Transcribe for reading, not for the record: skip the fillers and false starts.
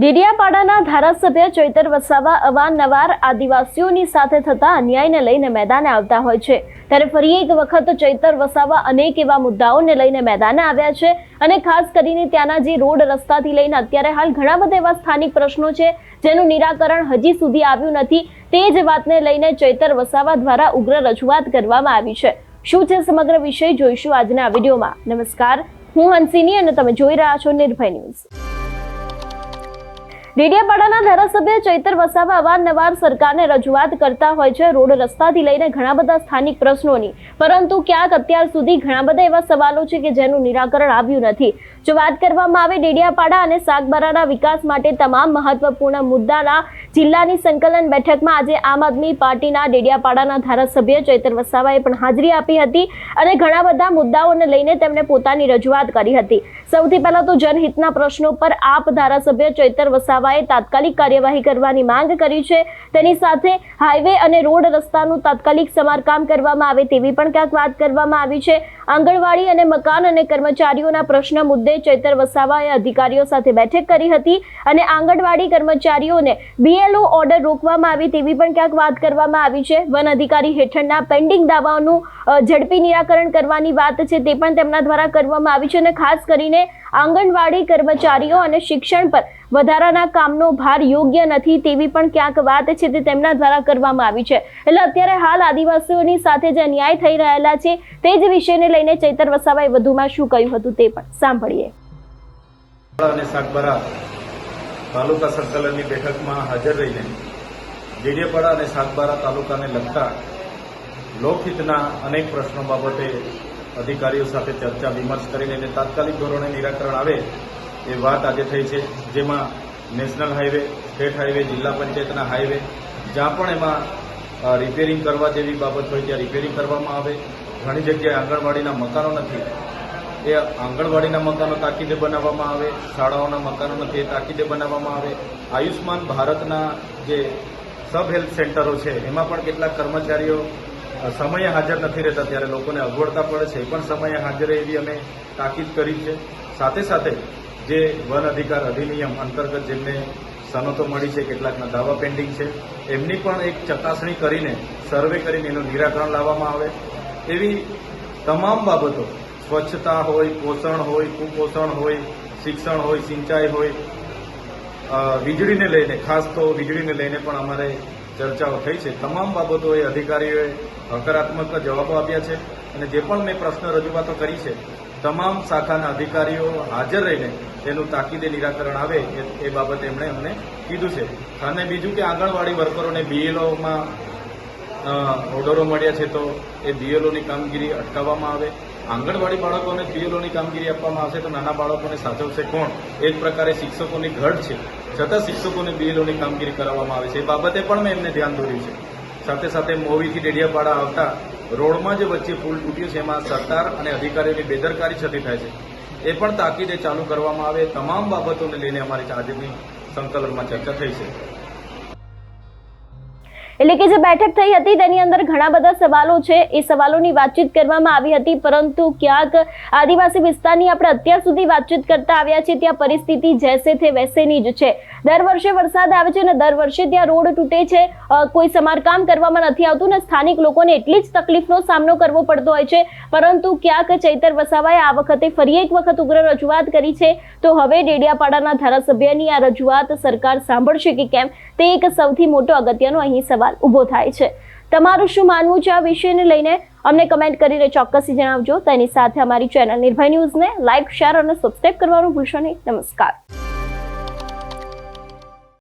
ડેડિયાપાડાના ધારાસભ્ય ચૈતર વસાવા અવારનવાર આદિવાસીઓની સાથે થતા અન્યાયને લઈને મેદાને આવતા હોય છે, ત્યારે ફરી એક વખત ચૈતર વસાવા અનેક એવા મુદ્દાઓને લઈને મેદાને આવ્યા છે અને ખાસ કરીને ત્યાંના જે રોડ રસ્તાથી લઈને અત્યારે હાલ ઘણા બધા એવા સ્થાનિક પ્રશ્નો છે જેનું નિરાકરણ હજી સુધી આવ્યું નથી। તે જ વાતને લઈને ચૈતર વસાવા દ્વારા ઉગ્ર રજૂઆત કરવામાં આવી છે। શું છે સમગ્ર વિષય જોઈશું આજના આ વિડીયોમાં। નમસ્કાર, હું હંસિની અને તમે જોઈ રહ્યા છો નિર્ભય ન્યૂઝ। ડેડિયાપાડાના ધારાસભ્ય ચૈતર વસાવા અવારનવાર સરકારને રજૂઆત કરતા હોય છે રોડ રસ્તાથી લઈને ઘણા બધા સ્થાનિક પ્રશ્નોની, પરંતુ ક્યાંક અત્યાર સુધી ઘણા બધા એવા સવાલો છે કે જેનું નિરાકરણ આવ્યું નથી। જો વાત કરવામાં આવે ડેડિયાપાડા અને સાગબારાના વિકાસ માટે તમામ મહત્વપૂર્ણ મુદ્દાના જિલ્લાની સંકલન બેઠકમાં આજે આમ આદમી પાર્ટીના ડેડિયાપાડાના ધારાસભ્ય ચૈતર વસાવાએ પણ હાજરી આપી હતી અને ઘણા બધા મુદ્દાઓને લઈને તેમણે પોતાની રજૂઆત કરી હતી। સૌથી પહેલા તો જનહિતના પ્રશ્નો પર આપ ધારાસભ્ય ચૈતર વસાવાએ તાત્કાલિક કાર્યવાહી કરવાની માંગ કરી છે। તેની સાથે હાઈવે અને રોડ રસ્તાનું તાત્કાલિક સમારકામ કરવામાં આવે તેવી પણ ક્યાંક વાત કરવામાં આવી છે। આંગણવાડી અને મકાન અને કર્મચારીઓના પ્રશ્ન મુદ્દે ચૈતર વસાવાએ અધિકારીઓ સાથે બેઠક કરી હતી અને આંગણવાડી કર્મચારીઓને BLO ઓર્ડર રોકવામાં આવી તેવી પણ ક્યાંક વાત કરવામાં આવી છે। વન અધિકારી હેઠળના પેન્ડિંગ દાવાઓનું ઝડપી નિરાકરણ કરવાની વાત છે તે પણ તેમના દ્વારા કરવામાં આવી છે અને ખાસ કરીને આંગણવાડી કર્મચારીઓ અને શિક્ષણ પર વધારાના કામનો ભાર યોગ્ય નથી તેવી પણ ક્યાંક વાત છે તે તેમના દ્વારા કરવામાં આવી છે। એટલે અત્યારે હાલ આદિવાસીઓની સાથે જે અન્યાય થઈ રહેલા છે તે જ વિષયને લઈને ચૈતર વસાવાએ વધુમાં શું કહ્યું હતું તે પણ સાંભળીએ। અને સાગબારા તાલુકા સંકલનની બેઠકમાં હાજર રહીને ડેડિયાપાડા અને સાગબારા તાલુકાને લગતા લોકહિતના અનેક પ્રશ્નો બાબતે અધિકારીઓ સાથે ચર્ચા વિમર્શ કરીને એને તાત્કાલિક ધોરણે નિરાકરણ આવે એ વાત આજે થઈ છે। જેમાં નેશનલ હાઈવે, સ્ટેટ હાઈવે, જિલ્લા પંચાયતના હાઈવે જ્યાં પણ એમાં રિપેરિંગ કરવા જેવી બાબત હોય ત્યાં રિપેરિંગ કરવામાં આવે। ઘણી જગ્યાએ આંગણવાડીના મકાનો નથી, એ આંગણવાડીના મકાનો તાકીદે બનાવવામાં આવે। શાળાઓના મકાનો નથી, એ તાકીદે બનાવવામાં આવે। આયુષ્માન ભારતના જે સબ હેલ્થ સેન્ટરો છે એમાં પણ કેટલાક કર્મચારીઓ સમયે હાજર નથી રહેતા, ત્યારે લોકોને અગવડતા પડે છે, એ પણ સમયે હાજર એવી અમે તાકીદ કરી છે। સાથે સાથે જે વન અધિકાર અધિનિયમ અંતર્ગત જેમને સનતો મળી છે, કેટલાકના દાવા પેન્ડિંગ છે, એમની પણ એક ચકાસણી કરીને સર્વે કરીને એનું નિરાકરણ લાવવામાં આવે। એવી તમામ બાબતો સ્વચ્છતા હોય, પોષણ હોય, કુપોષણ હોય, શિક્ષણ હોય, સિંચાઈ હોય, વીજળીને લઈને, ખાસ તો વીજળીને લઈને પણ અમારે ચર્ચાઓ થઈ છે। તમામ બાબતોએ અધિકારીઓએ હકારાત્મક જવાબો આપ્યા છે અને જે પણ મેં પ્રશ્ન રજૂઆતો કરી છે તમામ શાખાના અધિકારીઓ હાજર રહીને તેનું તાકીદે નિરાકરણ આવે એ બાબતે એમણે અમને કીધું છે। અને બીજું કે આંગણવાડી વર્કરોને BLOમાં ઓર્ડરો મળ્યા છે તો એ BLOની કામગીરી અટકાવવામાં આવે। આંગણવાડી બાળકોને BLOની કામગીરી આપવામાં આવશે તો નાના બાળકોને સાચવશે કોણ? એ જ પ્રકારે શિક્ષકોની ઘટ છે છતાં શિક્ષકોને BLOની કામગીરી કરાવવામાં આવે છે, એ બાબતે પણ મેં એમને ધ્યાન દોર્યું છે। સાથે સાથે મોવીથી ડેડિયાપાડા આવતા રોડમાં જે વચ્ચે પુલ તૂટ્યો છે એમાં સરકાર અને અધિકારીઓની બેદરકારી છતી થાય છે, એ પણ તાકીદે ચાલુ કરવામાં આવે। તમામ બાબતોને લઈને અમારી આજની સંકલનમાં ચર્ચા થઈ છે। એટલે કે જે બેઠક થઈ હતી તેની અંદર ઘણા બધા સવાલો છે, એ સવાલોની વાતચીત કરવામાં આવી હતી, પરંતુ ક્યાંક આદિવાસી વિસ્તારની આપણે અત્યાર સુધી વાતચીત કરતા આવ્યા છીએ ત્યાં પરિસ્થિતિ જૈસે થે વૈસેની જ છે। દર વર્ષે વરસાદ આવે છે અને દર વર્ષે ત્યાં રોડ તૂટે છે, કોઈ સમારકામ કરવામાં નથી આવતું ને સ્થાનિક લોકોને એટલી જ તકલીફનો સામનો કરવો પડતો હોય છે। પરંતુ ક્યાંક ચૈતર વસાવાએ આ વખતે ફરી એક વખત ઉગ્ર રજૂઆત કરી છે, તો હવે ડેડિયાપાડાના ધારાસભ્યની આ રજૂઆત સરકાર સાંભળશે કે કેમ તે એક સૌથી મોટો અગત્યનો અહીં સવાલ ઉભો થાય છે। તમારું શું માનવું છે આ વિષયને લઈને અમને કમેન્ટ કરીને ચોક્કસથી જણાવજો। તેની સાથે અમારી ચેનલ નિર્ભય ન્યૂઝને લાઇક, શેર અને સબસ્ક્રાઇબ કરવાનું ભૂલશો નહીં। નમસ્કાર।